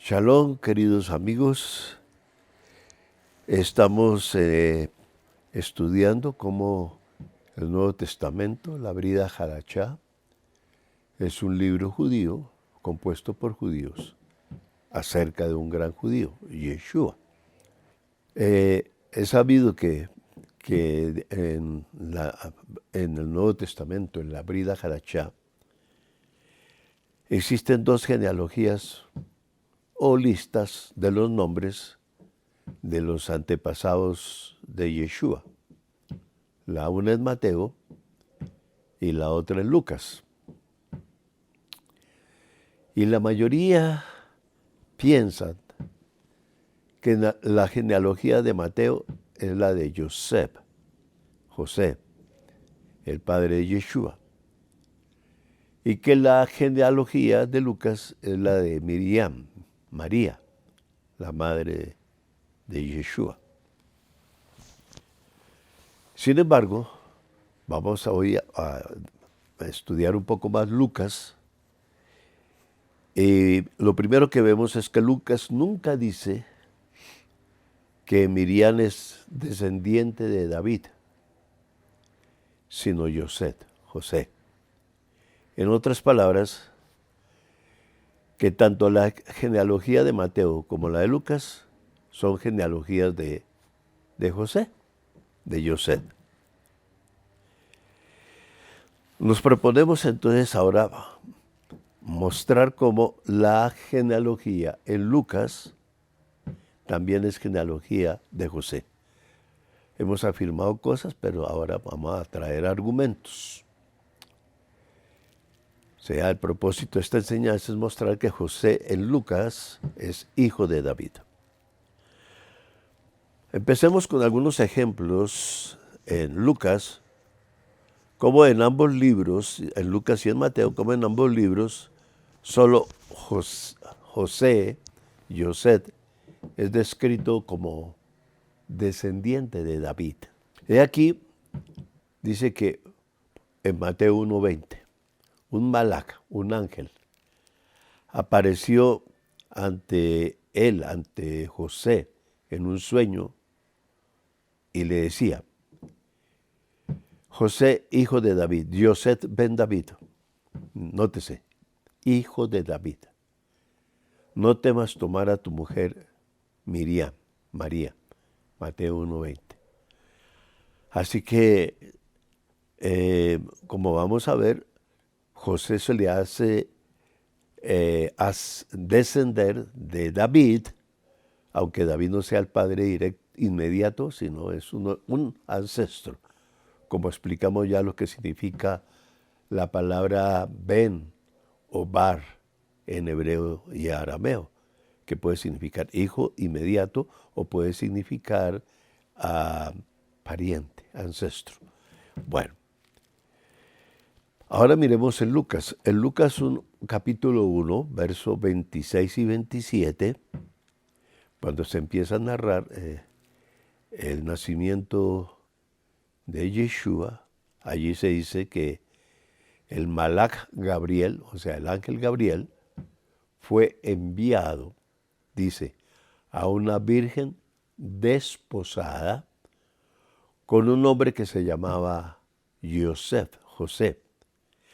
Shalom, queridos amigos. Estamos estudiando cómo el Nuevo Testamento, la Brida Hadachá, es un libro judío compuesto por judíos acerca de un gran judío, Yeshua. Es sabido que en el Nuevo Testamento, en la Brida Hadachá, existen dos genealogías o listas de los nombres de los antepasados de Yeshua. La una es Mateo y la otra es Lucas. Y la mayoría piensan que la genealogía de Mateo es la de José, el padre de Yeshua. Y que la genealogía de Lucas es la de Miriam, María, la madre de Yeshua. Sin embargo, vamos hoy a estudiar un poco más Lucas. Y lo primero que vemos es que Lucas nunca dice que Miriam es descendiente de David, sino José. En otras palabras, que tanto la genealogía de Mateo como la de Lucas son genealogías de José, de Yosef. Nos proponemos entonces ahora mostrar cómo la genealogía en Lucas también es genealogía de José. Hemos afirmado cosas, pero ahora vamos a traer argumentos. O sea, el propósito de esta enseñanza es mostrar que José en Lucas es hijo de David. Empecemos con algunos ejemplos en Lucas, como en ambos libros, en Lucas y en Mateo, como en ambos libros, solo José, Yosef, es descrito como descendiente de David. He aquí, dice que en Mateo 1:20, un malach, un ángel, apareció ante José, en un sueño, y le decía: José, hijo de David, Yosef ben David, nótese, hijo de David, no temas tomar a tu mujer Miriam, María, Mateo 1:20. Así que, como vamos a ver, José se le hace descender de David, aunque David no sea el padre inmediato, sino es un ancestro, como explicamos ya lo que significa la palabra ben o bar en hebreo y arameo, que puede significar hijo inmediato o puede significar pariente, ancestro. Bueno, ahora miremos en Lucas. En Lucas capítulo 1, versos 26 y 27, cuando se empieza a narrar el nacimiento de Yeshua, allí se dice que el malach Gabriel, o sea, el ángel Gabriel, fue enviado, dice, a una virgen desposada con un hombre que se llamaba José.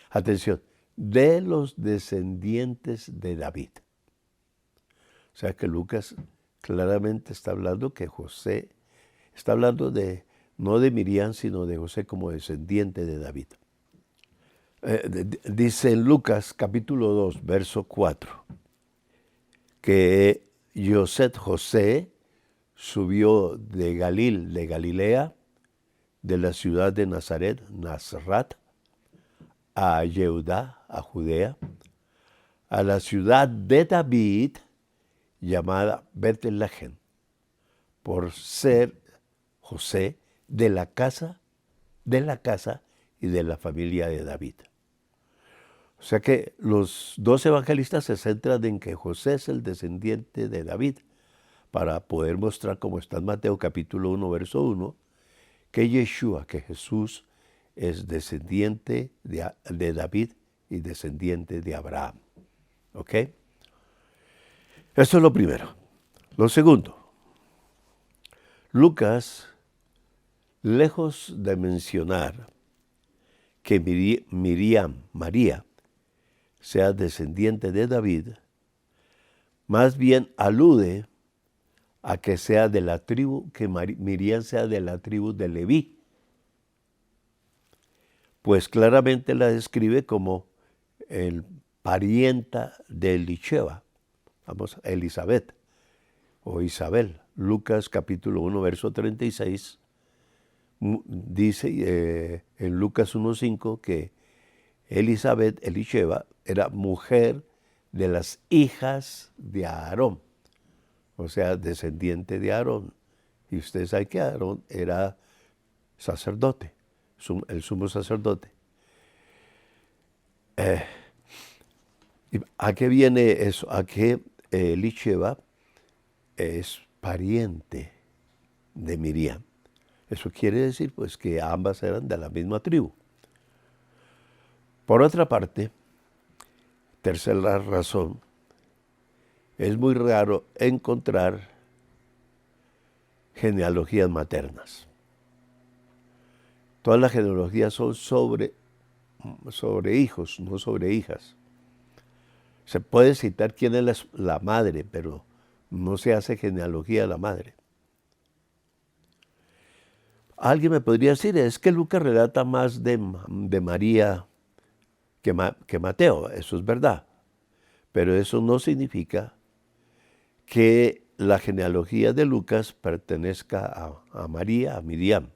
Atención, de los descendientes de David. O sea que Lucas claramente está hablando que José, está hablando no de Miriam, sino de José como descendiente de David. Dice en Lucas capítulo 2, verso 4, que José subió de Galilea, de la ciudad de Nazaret, a Yehudá, a Judea, a la ciudad de David, llamada Betlehem, por ser José de la casa y de la familia de David. O sea que los dos evangelistas se centran en que José es el descendiente de David, para poder mostrar, como está en Mateo capítulo 1, verso 1, que Yeshua, que Jesús, es descendiente de David y descendiente de Abraham. ¿Ok? Esto es lo primero. Lo segundo, Lucas, lejos de mencionar que María, sea descendiente de David, más bien alude a que sea de la tribu, que Miriam sea de la tribu de Leví, pues claramente la describe como el parienta de Elisheba, vamos, Elizabeth o Isabel. Lucas capítulo 1, verso 36, dice en Lucas 1:5 que Elisheba, era mujer de las hijas de Aarón, o sea, descendiente de Aarón. Y ustedes saben que Aarón era sacerdote, el sumo sacerdote. ¿A qué viene eso? A que Elisheba es pariente de Miriam. Eso quiere decir pues que ambas eran de la misma tribu. Por otra parte, tercera razón, es muy raro encontrar genealogías maternas. Todas las genealogías son sobre hijos, no sobre hijas. Se puede citar quién es la madre, pero no se hace genealogía de la madre. Alguien me podría decir, es que Lucas relata más de María que Mateo. Eso es verdad. Pero eso no significa que la genealogía de Lucas pertenezca a María, a Miriam.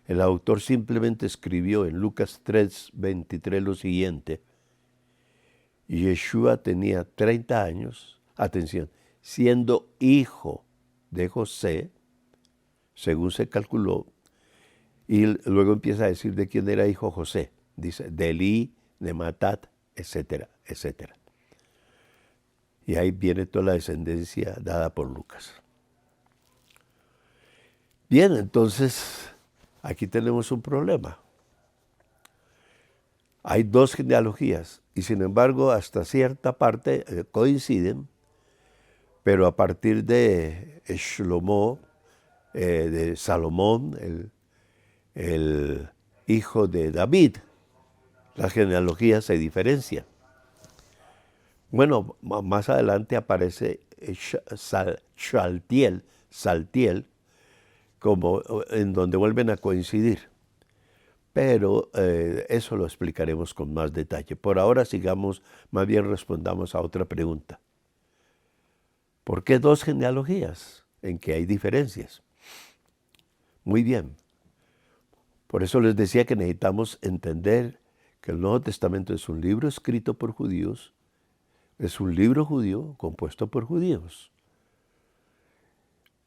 El autor simplemente escribió en Lucas 3:23 lo siguiente: Yeshua tenía 30 años, atención, siendo hijo de José, según se calculó, y luego empieza a decir de quién era hijo José. Dice, de Elí, de Matat, etcétera, etcétera. Y ahí viene toda la descendencia dada por Lucas. Bien, entonces, aquí tenemos un problema. Hay dos genealogías y sin embargo hasta cierta parte coinciden, pero a partir de Shlomo, de Salomón, el hijo de David, la genealogía se diferencia. Bueno, más adelante aparece Saltiel, como en donde vuelven a coincidir. Pero eso lo explicaremos con más detalle. Por ahora sigamos, más bien respondamos a otra pregunta. ¿Por qué dos genealogías en que hay diferencias? Muy bien. Por eso les decía que necesitamos entender que el Nuevo Testamento es un libro escrito por judíos, es un libro judío compuesto por judíos.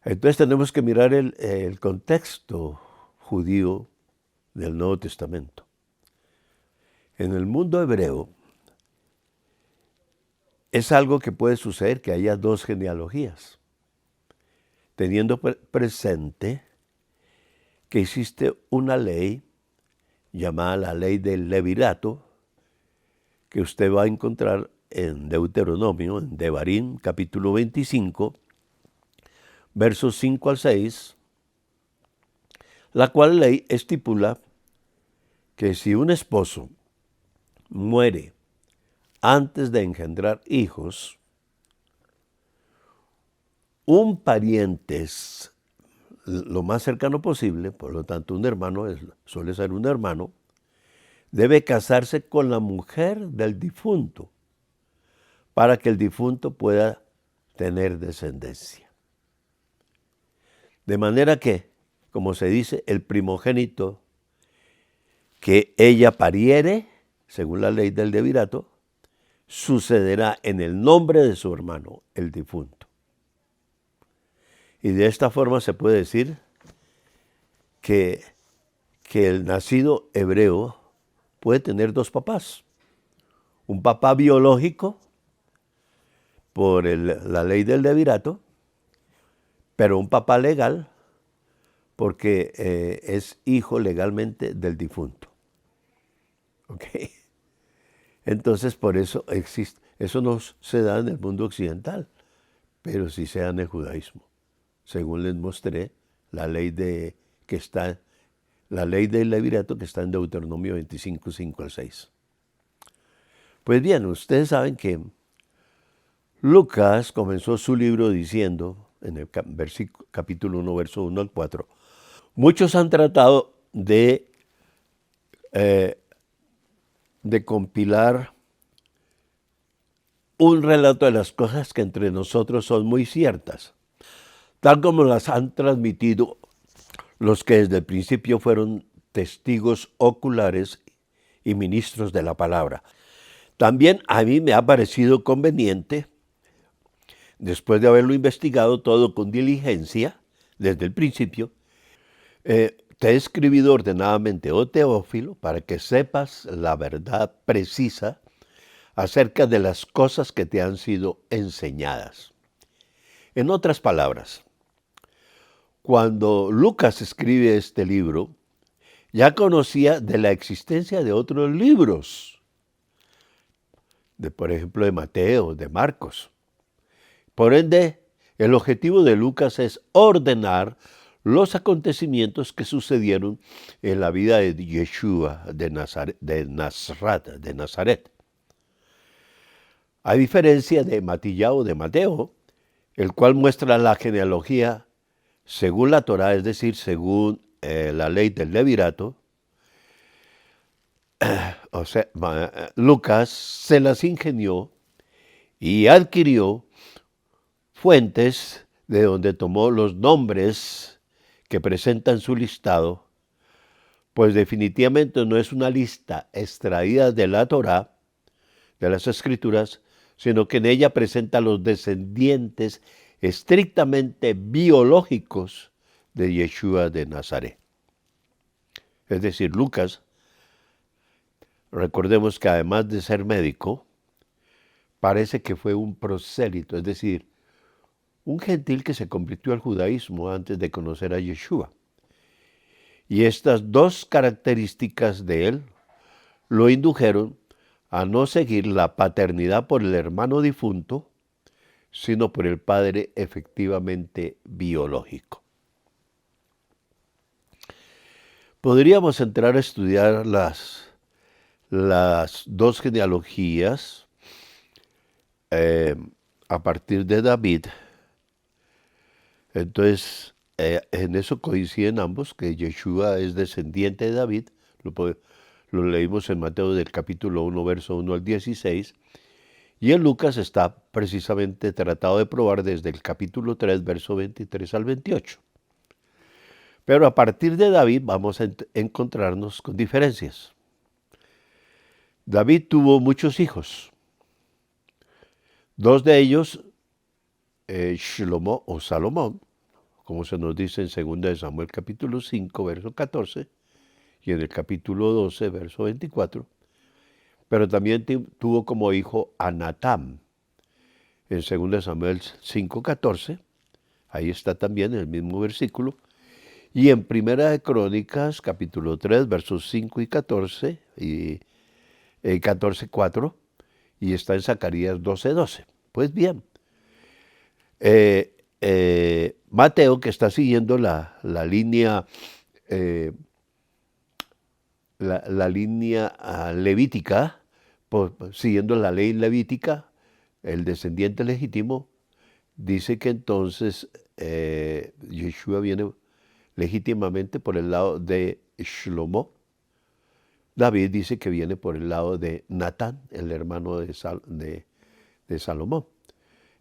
Entonces tenemos que mirar el contexto judío del Nuevo Testamento. En el mundo hebreo es algo que puede suceder que haya dos genealogías, teniendo presente que existe una ley llamada la ley del levirato, que usted va a encontrar en Deuteronomio, en Devarim, capítulo 25, versos 5 al 6, la cual ley estipula que si un esposo muere antes de engendrar hijos, un pariente es lo más cercano posible, por lo tanto un hermano suele ser un hermano, debe casarse con la mujer del difunto para que el difunto pueda tener descendencia. De manera que, como se dice, el primogénito que ella pariere, según la ley del levirato, sucederá en el nombre de su hermano, el difunto. Y de esta forma se puede decir que el nacido hebreo puede tener dos papás. Un papá biológico por la ley del levirato, pero un papá legal porque es hijo legalmente del difunto. ¿Ok? Entonces por eso Eso no se da en el mundo occidental, pero sí se da en el judaísmo. Según les mostré, la ley la ley del levirato que está en Deuteronomio 25, 5 al 6. Pues bien, ustedes saben que Lucas comenzó su libro diciendo, en el capítulo 1, verso 1 al 4, muchos han tratado eh, de compilar un relato de las cosas que entre nosotros son muy ciertas, tal como las han transmitido los que desde el principio fueron testigos oculares y ministros de la palabra. También a mí me ha parecido conveniente, después de haberlo investigado todo con diligencia, desde el principio, te he escribido ordenadamente, oh Teófilo, para que sepas la verdad precisa acerca de las cosas que te han sido enseñadas. En otras palabras, cuando Lucas escribe este libro, ya conocía de la existencia de otros libros, por ejemplo, de Mateo, de Marcos. Por ende, el objetivo de Lucas es ordenar los acontecimientos que sucedieron en la vida de Yeshua de Nazaret. A diferencia de Matilla o de Mateo, el cual muestra la genealogía según la Torá, es decir, según la ley del levirato, o sea, Lucas se las ingenió y adquirió fuentes de donde tomó los nombres que presenta en su listado, pues definitivamente no es una lista extraída de la Torá, de las Escrituras, sino que en ella presenta los descendientes estrictamente biológicos de Yeshua de Nazaret. Es decir, Lucas, recordemos que además de ser médico, parece que fue un prosélito, es decir, un gentil que se convirtió al judaísmo antes de conocer a Yeshua. Y estas dos características de él lo indujeron a no seguir la paternidad por el hermano difunto, sino por el padre efectivamente biológico. Podríamos entrar a estudiar las dos genealogías a partir de David. Entonces, en eso coinciden ambos, que Yeshua es descendiente de David, lo leímos en Mateo del capítulo 1, verso 1 al 16, y en Lucas está precisamente tratado de probar desde el capítulo 3, verso 23 al 28. Pero a partir de David vamos a encontrarnos con diferencias. David tuvo muchos hijos. Dos de ellos, Shlomo o Salomón, como se nos dice en 2 Samuel capítulo 5, verso 14, y en el capítulo 12, verso 24, pero también tuvo como hijo a Natán, en 2 Samuel 5, 14, ahí está también el mismo versículo, y en Primera de Crónicas, capítulo 3, versos 5 y 14, y 14, 4, y está en Zacarías 12, 12. Pues bien, Mateo, que está siguiendo la línea la línea levítica, siguiendo la ley levítica, el descendiente legítimo, dice que entonces Yeshua viene legítimamente por el lado de Shlomo. David dice que viene por el lado de Natán, el hermano de Salomón.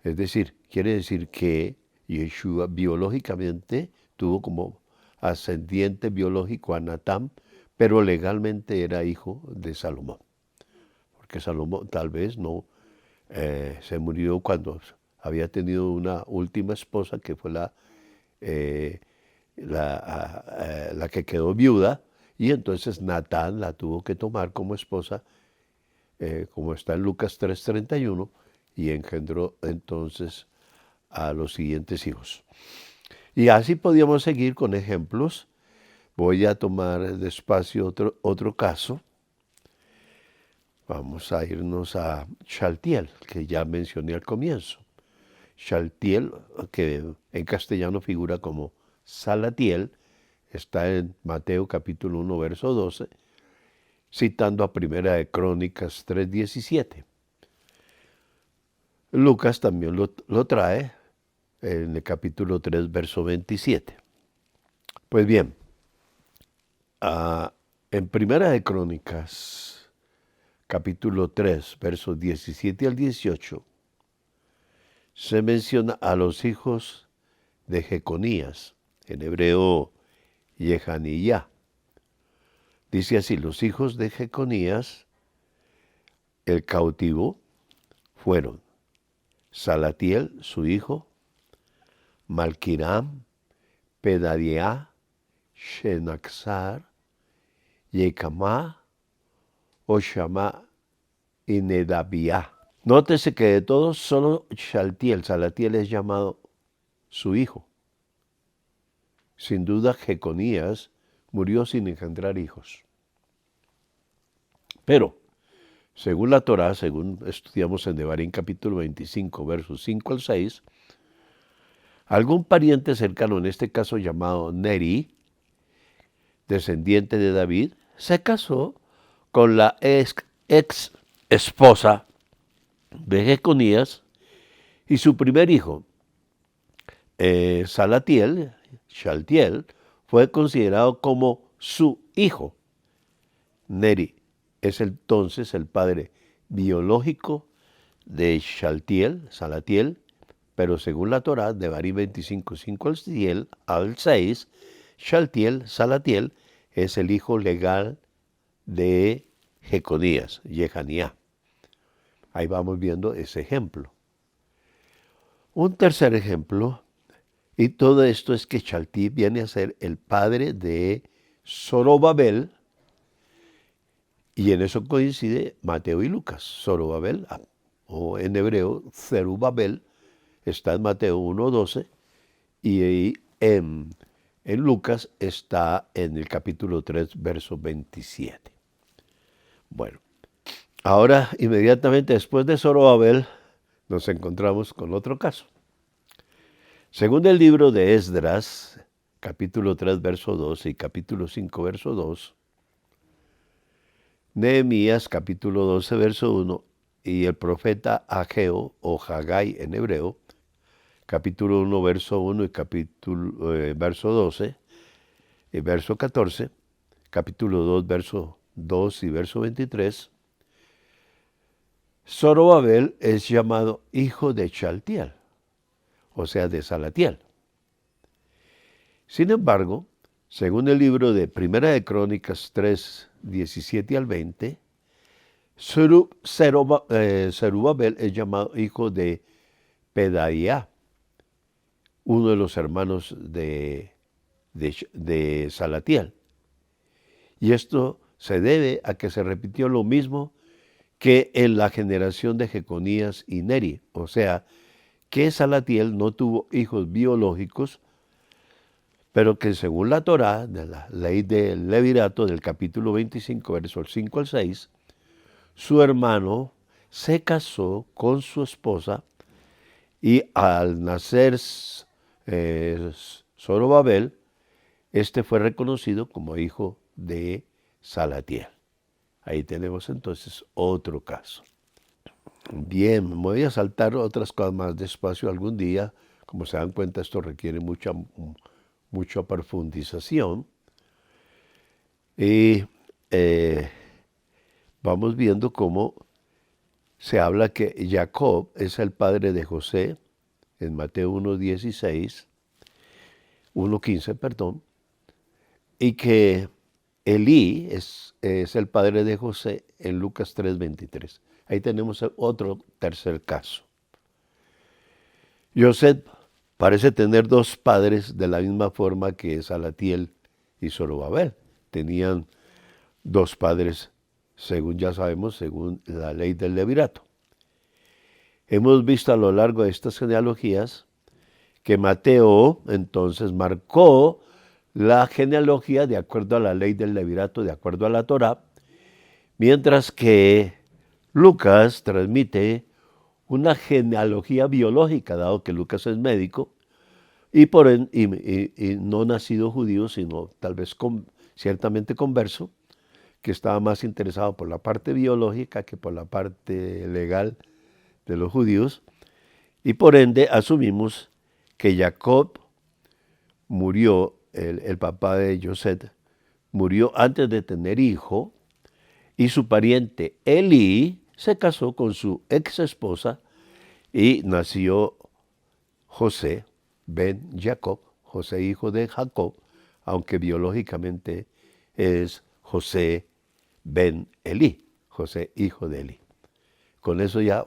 Es decir, quiere decir que Yeshua biológicamente tuvo como ascendiente biológico a Natán, pero legalmente era hijo de Salomón. Porque Salomón tal vez no se murió cuando había tenido una última esposa, que fue la que quedó viuda, y entonces Natán la tuvo que tomar como esposa, como está en Lucas 3:31, y engendró entonces a los siguientes hijos. Y así podíamos seguir con ejemplos. Voy a tomar despacio otro caso. Vamos a irnos a Shaltiel, que ya mencioné al comienzo. Shaltiel, que en castellano figura como Salatiel, está en Mateo capítulo 1, verso 12, citando a Primera de Crónicas 3:17. Lucas también lo trae en el capítulo 3, verso 27. Pues bien, en Primera de Crónicas, capítulo 3, versos 17 al 18, se menciona a los hijos de Jeconías, en hebreo Yehaniyah. Dice así: los hijos de Jeconías, el cautivo, fueron Salatiel, su hijo, Malquiram, Pedadiah, Shenaxar, Yecamá, Oshama y Nedabiah. Nótese que de todos solo Salatiel es llamado su hijo. Sin duda Jeconías murió sin engendrar hijos. Pero, según la Torá, según estudiamos en Devarim capítulo 25, versos 5 al 6, algún pariente cercano, en este caso llamado Neri, descendiente de David, se casó con la ex esposa de Jeconías, y su primer hijo, Shaltiel, fue considerado como su hijo. Neri es entonces el padre biológico de Salatiel, pero según la Torá, de Devarim 25, 5 al 6, Salatiel es el hijo legal de Jeconías, Yehaniyah. Ahí vamos viendo ese ejemplo. Un tercer ejemplo, y todo esto es que Shaltiel viene a ser el padre de Zorobabel, y en eso coincide Mateo y Lucas. Zorobabel, o en hebreo Zerubabel, está en Mateo 1:12, y en Lucas está en el capítulo 3, verso 27. Bueno, ahora inmediatamente después de Zorobabel nos encontramos con otro caso. Según el libro de Esdras, capítulo 3, verso 2 y capítulo 5, verso 2, Nehemías, capítulo 12, verso 1, y el profeta Ageo, o Hagai en hebreo, capítulo 1, verso 1 y verso 12, y verso 14, capítulo 2, verso 2 y verso 23, Zorobabel es llamado hijo de Shaltiel, o sea, de Salatiel. Sin embargo, según el libro de Primera de Crónicas 3, 17 al 20, Zerubabel es llamado hijo de Pedaiah, uno de los hermanos de Salatiel. Y esto se debe a que se repitió lo mismo que en la generación de Jeconías y Neri, o sea, que Salatiel no tuvo hijos biológicos, pero que según la Torá, de la ley del Levirato, del capítulo 25, versos 5 al 6, su hermano se casó con su esposa, y al nacer Zorobabel, este fue reconocido como hijo de Salatiel. Ahí tenemos entonces otro caso. Bien, me voy a saltar otras cosas más despacio algún día. Como se dan cuenta, esto requiere mucha profundización. Y vamos viendo cómo se habla que Jacob es el padre de José en Mateo 1:15, y que Elí es el padre de José en Lucas 3:23. Ahí tenemos otro tercer caso. José parece tener dos padres de la misma forma que Salatiel y Zorobabel. Tenían dos padres, según ya sabemos, según la ley del Levirato. Hemos visto a lo largo de estas genealogías que Mateo entonces marcó la genealogía de acuerdo a la ley del Levirato, de acuerdo a la Torá, mientras que Lucas transmite una genealogía biológica, dado que Lucas es médico, y no nacido judío, sino tal vez ciertamente converso, que estaba más interesado por la parte biológica que por la parte legal de los judíos, y por ende asumimos que Jacob murió, el papá de José, murió antes de tener hijo, y su pariente Elí se casó con su ex esposa y nació José ben Jacob, José hijo de Jacob, aunque biológicamente es José ben Elí, José hijo de Elí. Con eso ya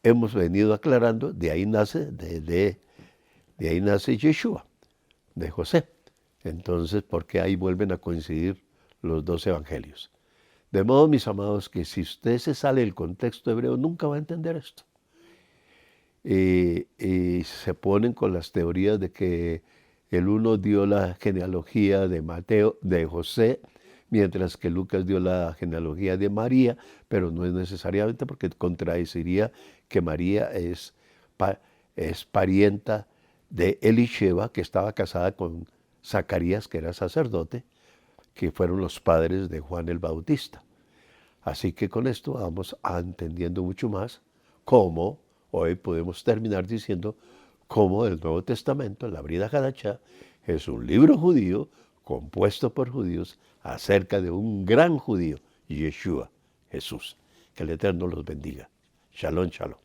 hemos venido aclarando, de ahí nace, de ahí nace Yeshua, de José. Entonces, ¿por qué ahí vuelven a coincidir los dos evangelios? De modo, mis amados, que si usted se sale del contexto hebreo, nunca va a entender esto. Y se ponen con las teorías de que el uno dio la genealogía de Mateo, de José, mientras que Lucas dio la genealogía de María, pero no es necesariamente porque contradeciría que María es parienta de Elisheba, que estaba casada con Zacarías, que era sacerdote, que fueron los padres de Juan el Bautista. Así que con esto vamos entendiendo mucho más cómo hoy podemos terminar diciendo cómo el Nuevo Testamento, la Brida Hadachá, es un libro judío compuesto por judíos acerca de un gran judío, Yeshua, Jesús. Que el Eterno los bendiga. Shalom, shalom.